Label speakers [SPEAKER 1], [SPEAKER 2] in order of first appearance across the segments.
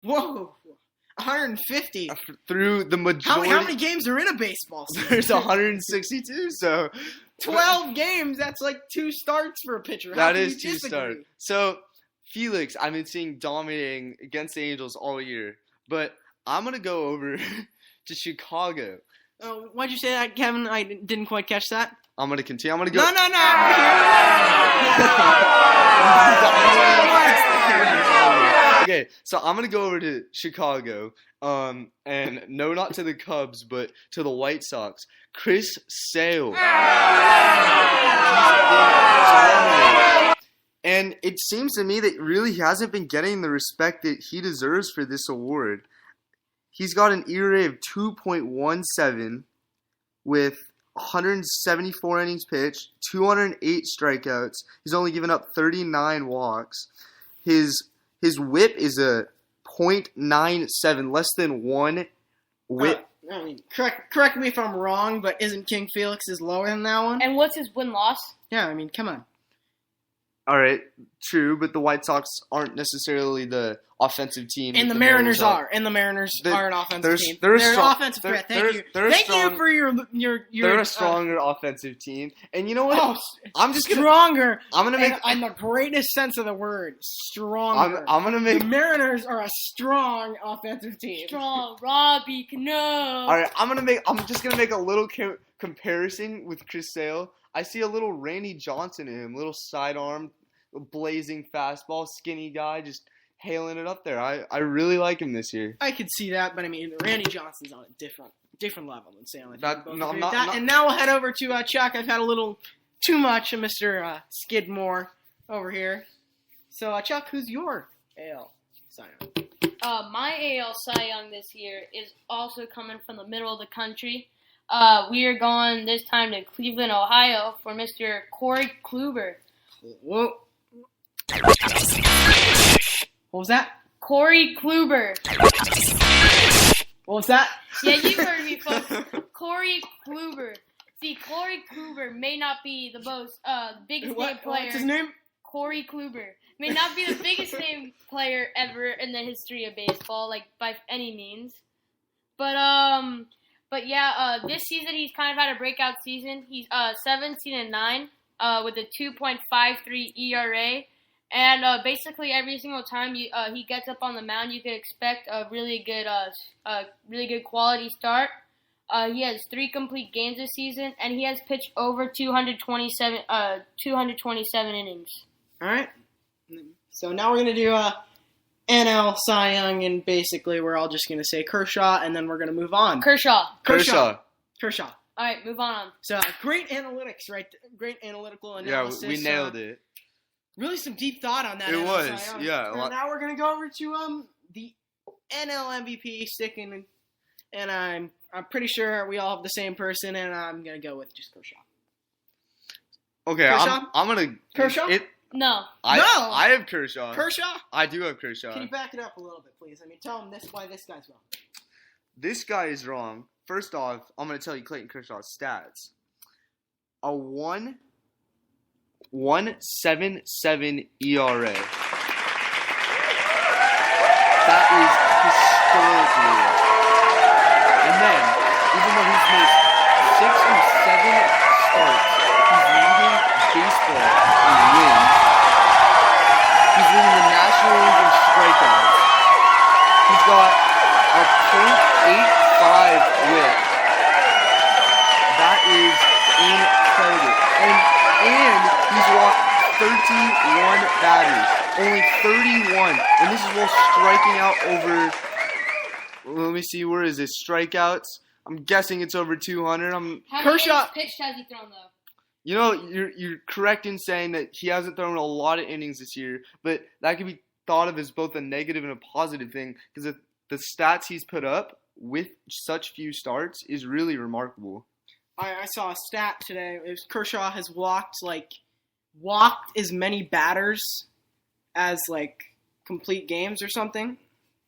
[SPEAKER 1] Whoa. 150.
[SPEAKER 2] Through the majority.
[SPEAKER 1] How many games are in a baseball season?
[SPEAKER 2] There's 162, so
[SPEAKER 1] 12 games. That's like 2 starts for a pitcher.
[SPEAKER 2] That is 2 starts. So Felix, I've been seeing dominating against the Angels all year, but I'm gonna go over to Chicago.
[SPEAKER 1] Oh, why'd you say that, Kevin? I didn't quite catch that.
[SPEAKER 2] I'm gonna continue. I'm gonna go.
[SPEAKER 1] No.
[SPEAKER 2] Okay, so I'm gonna go over to Chicago, and no, not to the Cubs, but to the White Sox. Chris Sale. And it seems to me that really he hasn't been getting the respect that he deserves for this award. He's got an ERA of 2.17 with 174 innings pitched, 208 strikeouts. He's only given up 39 walks. His whip is a .97, less than 1 whip.
[SPEAKER 1] I mean, correct me if I'm wrong, but isn't King Felix's lower than that one?
[SPEAKER 3] And what's his win-loss?
[SPEAKER 1] Yeah, I mean, come on.
[SPEAKER 2] All right, true, but the White Sox aren't necessarily the offensive team.
[SPEAKER 1] And the Mariners are. And the Mariners are an offensive team.
[SPEAKER 2] They're
[SPEAKER 1] an offensive threat. Thank you. Thank you for your.
[SPEAKER 2] They're a stronger offensive team, and you know what?
[SPEAKER 1] Oh,
[SPEAKER 2] I'm just
[SPEAKER 1] stronger.
[SPEAKER 2] I'm gonna make
[SPEAKER 1] in the greatest sense of the word, stronger.
[SPEAKER 2] I'm gonna make
[SPEAKER 1] the Mariners are a strong offensive team.
[SPEAKER 3] Strong, Robbie Cano.
[SPEAKER 2] All right, I'm just gonna make a little comparison with Chris Sale. I see a little Randy Johnson in him, little sidearm, blazing fastball, skinny guy, just hailing it up there. I really like him this year.
[SPEAKER 1] I could see that, but I mean, Randy Johnson's on a different level than Sale.
[SPEAKER 2] And
[SPEAKER 1] now we'll head over to Chuck. I've had a little too much of Mr. Skidmore over here. So, Chuck, who's your AL Cy Young?
[SPEAKER 3] My AL Cy Young this year is also coming from the middle of the country. We are going this time to Cleveland, Ohio for Mr. Corey Kluber.
[SPEAKER 1] Whoa. What was that?
[SPEAKER 3] Corey Kluber.
[SPEAKER 1] What was that?
[SPEAKER 3] Yeah, you heard me, folks. Corey Kluber. See, Corey Kluber may not be the most biggest name player.
[SPEAKER 1] What's his name?
[SPEAKER 3] Corey Kluber. May not be the biggest name player ever in the history of baseball, like by any means. But yeah, this season he's kind of had a breakout season. He's 17-9 with a 2.53 ERA. And basically every single time he gets up on the mound, you could expect a really good quality start. He has 3 complete games this season, and he has pitched over 227 innings.
[SPEAKER 1] All right. So now we're gonna do NL Cy Young, and basically we're all just gonna say Kershaw, and then we're gonna move on.
[SPEAKER 3] Kershaw.
[SPEAKER 1] All
[SPEAKER 3] right, move on.
[SPEAKER 1] So great analytics, right? Great analytical analysis.
[SPEAKER 2] Yeah, we nailed it.
[SPEAKER 1] Really some deep thought on that.
[SPEAKER 2] It was, yeah.
[SPEAKER 1] And now we're gonna go over to the NL MVP sticking, and I'm pretty sure we all have the same person, and I'm gonna go with just Kershaw.
[SPEAKER 2] Okay,
[SPEAKER 1] Kershaw?
[SPEAKER 2] I'm gonna
[SPEAKER 3] No.
[SPEAKER 2] I have Kershaw.
[SPEAKER 1] Kershaw?
[SPEAKER 2] I do have Kershaw.
[SPEAKER 1] Can you back it up a little bit, please? I mean, tell him why this guy's wrong.
[SPEAKER 2] This guy is wrong. First off, I'm gonna tell you Clayton Kershaw's stats. A 1.77 ERA. That is historically low. And then, even though he's missed 6 or 7 starts, he's leading baseball in wins. He's leading the National League in strikeouts. He's got a .85 whip. That is incredible. And he's walked 31 batters. Only 31. And this is while striking out over... Let me see, where is this? Strikeouts? I'm guessing it's over 200.
[SPEAKER 3] How many
[SPEAKER 1] Kershaw
[SPEAKER 3] innings pitched has he thrown, though?
[SPEAKER 2] You know, you're correct in saying that he hasn't thrown a lot of innings this year, but that could be thought of as both a negative and a positive thing, because the stats he's put up with such few starts is really remarkable.
[SPEAKER 1] I saw a stat today. Kershaw has walked as many batters as complete games or something.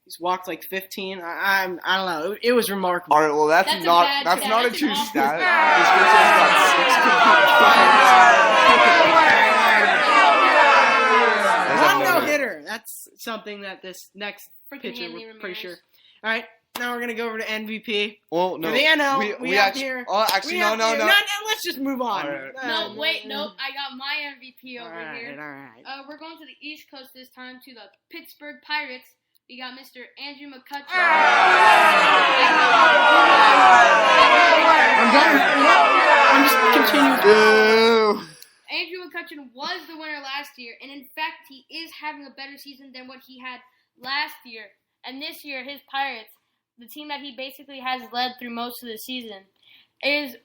[SPEAKER 1] He's walked 15. I don't know. It was remarkable.
[SPEAKER 2] All right, well that's not a true stat. This Kershaw got 6 complete games.
[SPEAKER 1] One no hitter. That's something that this next
[SPEAKER 3] Freaking
[SPEAKER 1] pitcher.
[SPEAKER 3] Hanley
[SPEAKER 1] We're
[SPEAKER 3] Ramirez.
[SPEAKER 1] pretty sure. All right, now we're gonna go over to MVP.
[SPEAKER 2] Well, no.
[SPEAKER 1] For the NL, we have
[SPEAKER 2] actually,
[SPEAKER 1] here.
[SPEAKER 2] Oh, actually,
[SPEAKER 1] we
[SPEAKER 2] no,
[SPEAKER 1] have
[SPEAKER 2] no,
[SPEAKER 1] here-
[SPEAKER 2] no.
[SPEAKER 1] Let's just move on.
[SPEAKER 2] All right.
[SPEAKER 3] No, wait, no. I got my MVP over
[SPEAKER 1] All
[SPEAKER 3] here.
[SPEAKER 1] right.
[SPEAKER 3] We're going to the East Coast this time to the Pittsburgh Pirates. We got Mr. Andrew McCutcheon.
[SPEAKER 1] I'm just continuing.
[SPEAKER 3] Andrew McCutcheon was the winner last year, and in fact, he is having a better season than what he had last year. And this year, his Pirates, the team that he basically has led through most of the season, is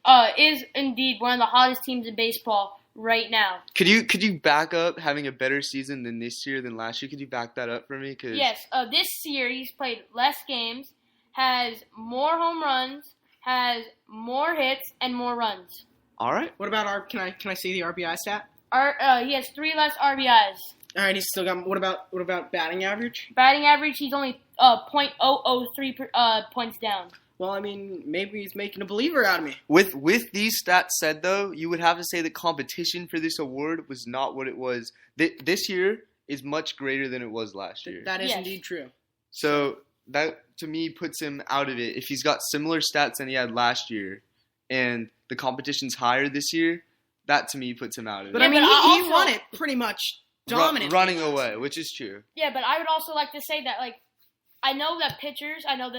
[SPEAKER 3] indeed one of the hottest teams in baseball right now.
[SPEAKER 2] Could you back up having a better season than this year than last year? Could you back that up for me?
[SPEAKER 3] Yes, this year he's played less games, has more home runs, has more hits, and more runs.
[SPEAKER 2] All right.
[SPEAKER 1] What about can I see the RBI stat?
[SPEAKER 3] He has 3 less RBIs.
[SPEAKER 1] All right, he's still got. What about batting average?
[SPEAKER 3] Batting average, he's only .003 points down.
[SPEAKER 1] Well, I mean, maybe he's making a believer out of me.
[SPEAKER 2] With these stats said, though, you would have to say the competition for this award was not what it was. This year is much greater than it was last year.
[SPEAKER 1] That is
[SPEAKER 3] Yes.
[SPEAKER 1] indeed true.
[SPEAKER 2] So that, to me, puts him out of it. If he's got similar stats than he had last year and the competition's higher this year, that, to me, puts him out of
[SPEAKER 1] But
[SPEAKER 2] it.
[SPEAKER 1] I mean,
[SPEAKER 3] but
[SPEAKER 1] he
[SPEAKER 3] also-
[SPEAKER 1] won it pretty much dominant.
[SPEAKER 2] Running away, which is true.
[SPEAKER 3] Yeah, but I would also like to say that, I know that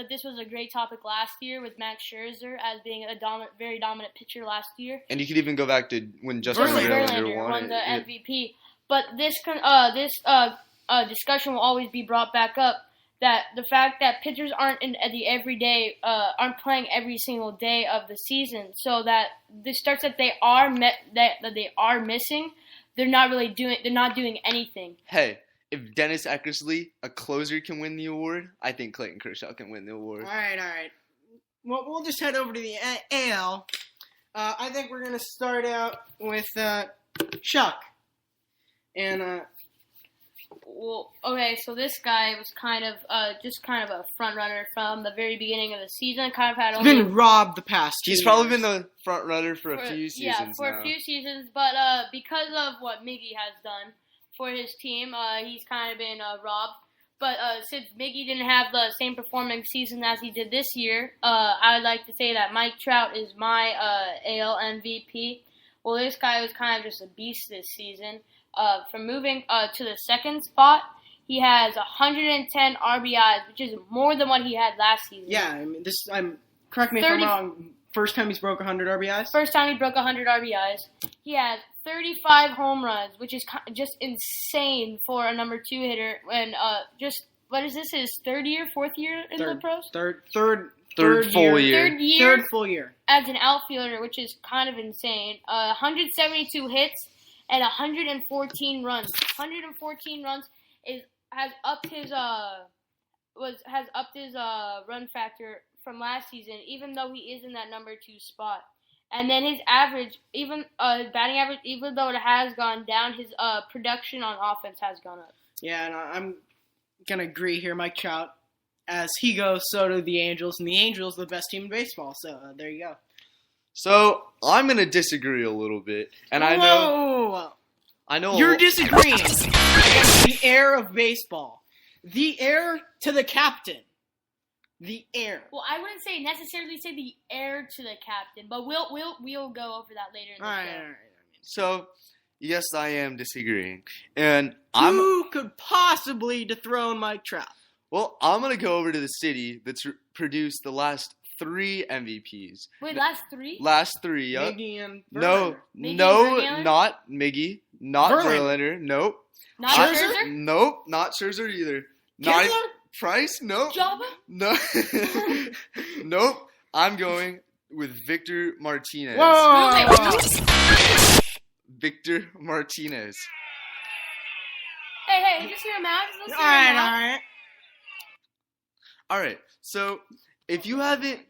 [SPEAKER 3] this was a great topic last year with Max Scherzer as being a very dominant pitcher last year.
[SPEAKER 2] And you could even go back to when Justin Verlander won
[SPEAKER 3] the
[SPEAKER 2] it.
[SPEAKER 3] MVP. But this discussion will always be brought back up, that the fact that pitchers aren't aren't playing every single day of the season, so that the starts that they are missing, they're not doing anything.
[SPEAKER 2] Hey, if Dennis Eckersley, a closer, can win the award, I think Clayton Kershaw can win the award.
[SPEAKER 1] All right. Well, we'll just head over to the AL. I think we're gonna start out with Chuck. And
[SPEAKER 3] Well, okay, so this guy was kind of a front runner from the very beginning of the season. Kind of had
[SPEAKER 1] he's
[SPEAKER 3] only
[SPEAKER 1] been robbed the past.
[SPEAKER 2] He's
[SPEAKER 1] 2
[SPEAKER 2] probably
[SPEAKER 1] years.
[SPEAKER 2] been the front runner for a few seasons
[SPEAKER 3] a few seasons. But because of what Miggy has done for his team, he's kind of been robbed. But since Miggy didn't have the same performing season as he did this year, I would like to say that Mike Trout is my AL MVP. Well, this guy was kind of just a beast this season. From moving to the second spot, he has 110 RBIs, which is more than what he had last season.
[SPEAKER 1] Yeah, I mean, correct me if I'm wrong. First time he's broke 100 RBIs.
[SPEAKER 3] First time he broke 100 RBIs. He has 35 home runs, which is just insane for a number 2 hitter. And what is this? His fourth year in the pros?
[SPEAKER 1] Third
[SPEAKER 2] full year.
[SPEAKER 1] Third full year
[SPEAKER 3] As an outfielder, which is kind of insane. 172 hits and 114 runs. 114 runs has upped his run factor from last season, even though he is in that number 2 spot. And then his average, batting average, even though it has gone down, his production on offense has gone up.
[SPEAKER 1] Yeah, and I'm gonna agree here, Mike Trout. As he goes, so do the Angels, and the Angels are the best team in baseball. So there you go.
[SPEAKER 2] So I'm gonna disagree a little bit, and I know
[SPEAKER 1] you're disagreeing against the heir of baseball, the heir to the captain, the heir.
[SPEAKER 3] Well, I wouldn't necessarily say the heir to the captain, but we'll go over that later in the show.
[SPEAKER 1] All right.
[SPEAKER 2] So yes, I am disagreeing, and
[SPEAKER 1] Who could possibly dethrone Mike Trout?
[SPEAKER 2] Well, I'm going to go over to the city that's produced the last 3 MVPs.
[SPEAKER 3] Wait, last 3?
[SPEAKER 2] Last 3, yup.
[SPEAKER 1] Miggy and
[SPEAKER 2] No,
[SPEAKER 3] Miggy
[SPEAKER 2] no,
[SPEAKER 3] and Verlander?
[SPEAKER 2] not Miggy, not Verlander, nope.
[SPEAKER 3] Not
[SPEAKER 1] Scherzer?
[SPEAKER 3] Scherzer?
[SPEAKER 2] Nope, not Scherzer either.
[SPEAKER 1] Kinsler?
[SPEAKER 2] Price? Nope.
[SPEAKER 3] Jabba?
[SPEAKER 2] No. Nope. I'm going with Victor Martinez.
[SPEAKER 1] Whoa!
[SPEAKER 2] Victor Martinez.
[SPEAKER 3] Hey, just hear him out. Just
[SPEAKER 1] All
[SPEAKER 3] listen to him out.
[SPEAKER 1] right.
[SPEAKER 2] All right. So if you haven't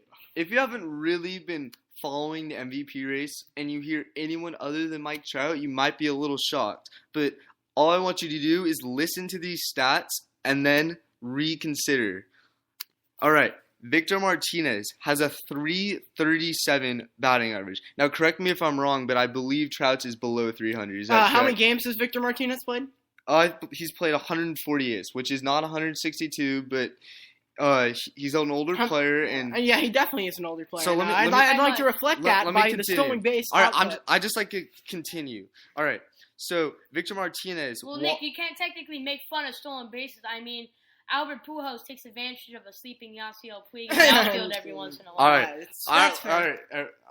[SPEAKER 2] really been following the MVP race and you hear anyone other than Mike Trout, you might be a little shocked. But all I want you to do is listen to these stats and then reconsider. All right. Victor Martinez has a .337 batting average. Now, correct me if I'm wrong, but I believe Trout's is below 300. Is that
[SPEAKER 1] How many
[SPEAKER 2] correct?
[SPEAKER 1] games has Victor Martinez played?
[SPEAKER 2] He's played 148, which is not 162, but he's an older player, and
[SPEAKER 1] yeah, he definitely is an older player.
[SPEAKER 2] So
[SPEAKER 1] I'd like to reflect that by the stolen base.
[SPEAKER 2] All right, I just like to continue. All right, so Victor Martinez.
[SPEAKER 3] Well, Nick, you can't technically make fun of stolen bases. I mean, Albert Pujols takes advantage of a sleeping Yasiel Puig in the outfield every once in a while.
[SPEAKER 2] All right.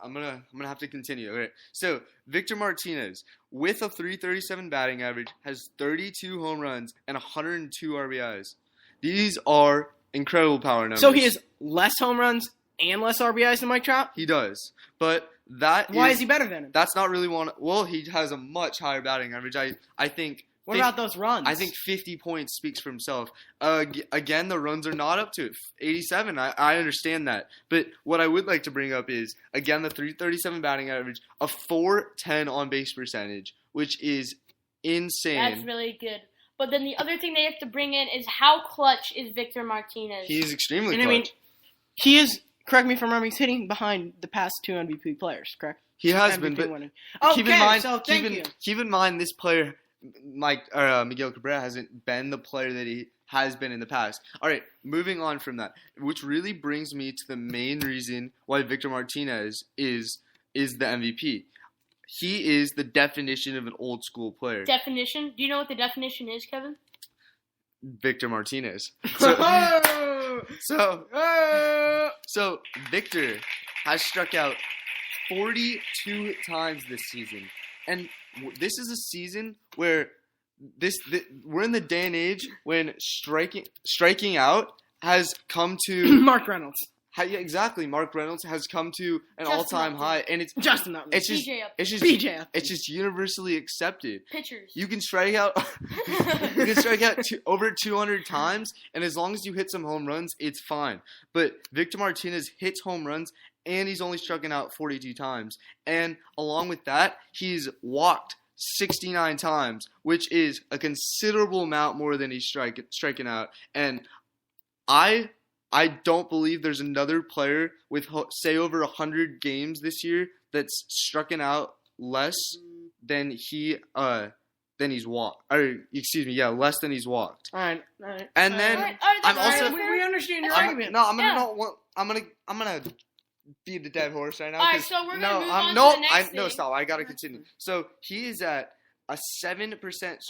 [SPEAKER 2] I'm gonna have to continue. All right. So Victor Martinez, with a 337 batting average, has 32 home runs and 102 RBIs. These are incredible power numbers.
[SPEAKER 1] So he has less home runs and less RBIs than Mike Trout?
[SPEAKER 2] He does, but why is
[SPEAKER 1] he better than him?
[SPEAKER 2] That's not really one. Well, he has a much higher batting average. I think.
[SPEAKER 1] What about those runs?
[SPEAKER 2] I think 50 points speaks for himself. Again, the runs are not up to it. 87, I understand that. But what I would like to bring up is, again, the 337 batting average, a 410 on-base percentage, which is insane.
[SPEAKER 3] That's really good. But then the other thing they have to bring in is how clutch is Victor Martinez?
[SPEAKER 2] He's extremely clutch.
[SPEAKER 1] I mean, he is, correct me if I'm wrong, he's hitting behind the past two MVP players, correct?
[SPEAKER 2] He has been, but keep in mind this player, Miguel Cabrera, hasn't been the player that he has been in the past. All right, moving on from that, which really brings me to the main reason why Victor Martinez is the MVP. He is the definition of an old school player.
[SPEAKER 3] Definition? Do you know what the definition is, Kevin?
[SPEAKER 2] Victor Martinez. So Victor has struck out 42 times this season. And this is a season where we're in the day and age when striking out has come to
[SPEAKER 1] Mark Reynolds.
[SPEAKER 2] Exactly, Mark Reynolds has come to an all-time high, and it's just universally accepted.
[SPEAKER 3] Pitchers.
[SPEAKER 2] You can strike out over 200 times, and as long as you hit some home runs, it's fine. But Victor Martinez hits home runs, and he's only striking out 42 times. And along with that, he's walked 69 times, which is a considerable amount more than he's striking out. And I don't believe there's another player with, say, over 100 games this year that's striking out less than he's walked. Less than he's walked.
[SPEAKER 1] All right.
[SPEAKER 2] And then I'm also.
[SPEAKER 1] We understand your argument.
[SPEAKER 2] I'm gonna beat the dead horse right now.
[SPEAKER 3] All right, so we're gonna move on to the next thing.
[SPEAKER 2] Stop. I gotta continue. So he is at a 7%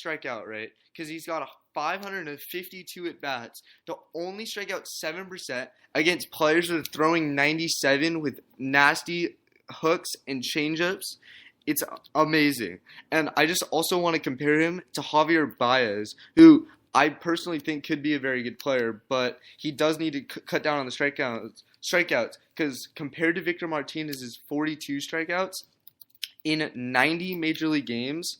[SPEAKER 2] strikeout rate because he's got 552 at bats to only strike out 7% against players that are throwing 97 with nasty hooks and changeups. It's amazing. And I just also want to compare him to Javier Baez, who I personally think could be a very good player, but he does need to cut down on the strikeouts because compared to Victor Martinez's 42 strikeouts in 90 major league games,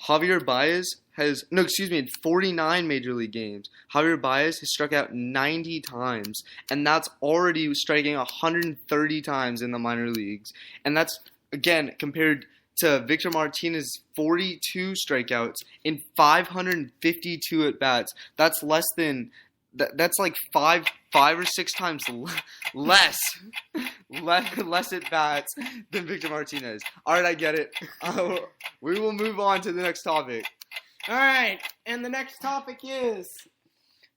[SPEAKER 2] Javier Baez in 49 major league games, Javier Baez has struck out 90 times, and that's already striking 130 times in the minor leagues. And that's, again, compared to Victor Martinez's 42 strikeouts in 552 at-bats. That's less than... That's like five or six times less at bats than Victor Martinez. All right, I get it. We will move on to the next topic.
[SPEAKER 1] All right, and the next topic is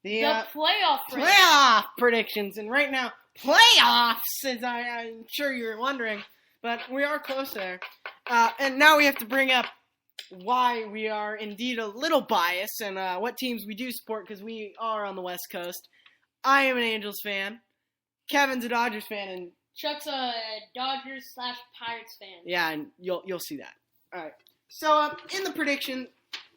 [SPEAKER 1] the
[SPEAKER 3] playoff
[SPEAKER 1] predictions. And right now, playoffs, as I'm sure you're wondering, but we are close there. And now we have to bring up why we are indeed a little biased and what teams we do support because we are on the West Coast. I am an Angels fan. Kevin's a Dodgers fan, and
[SPEAKER 3] Chuck's a Dodgers/Pirates fan.
[SPEAKER 1] Yeah, and you'll see that. All right. So in the prediction,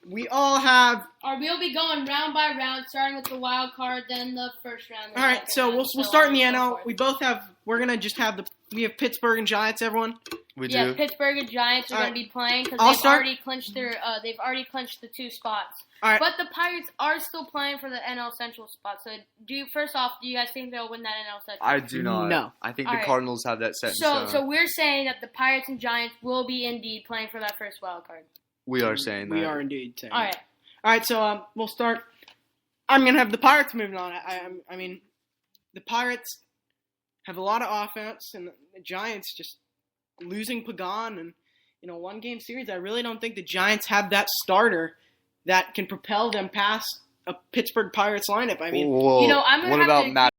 [SPEAKER 1] we all have.
[SPEAKER 3] We'll be going round by round, starting with the wild card, then the first round.
[SPEAKER 1] All right. So we'll start in the NL. We both have. We're gonna just have we have Pittsburgh and Giants. Everyone.
[SPEAKER 2] We do.
[SPEAKER 3] Yeah, Pittsburgh and Giants are going to be playing because they've already clinched the 2 spots.
[SPEAKER 1] All right.
[SPEAKER 3] But the Pirates are still playing for the NL Central spot. So first off, do you guys think they'll win that NL Central?
[SPEAKER 2] I do not.
[SPEAKER 1] No.
[SPEAKER 2] I think the Cardinals have that set in stone.
[SPEAKER 3] So we're saying that the Pirates and Giants will be indeed playing for that first wild card.
[SPEAKER 2] We are saying that.
[SPEAKER 1] We are indeed saying
[SPEAKER 3] All
[SPEAKER 1] that. All right. So we'll start. I'm going to have the Pirates moving on. I mean, the Pirates have a lot of offense, and the Giants just losing Pagan and in a 1-game series. I really don't think the Giants have that starter that can propel them past a Pittsburgh Pirates lineup. I mean,
[SPEAKER 2] Well,
[SPEAKER 3] I'm gonna
[SPEAKER 2] what
[SPEAKER 3] have
[SPEAKER 2] about
[SPEAKER 3] to
[SPEAKER 2] Matt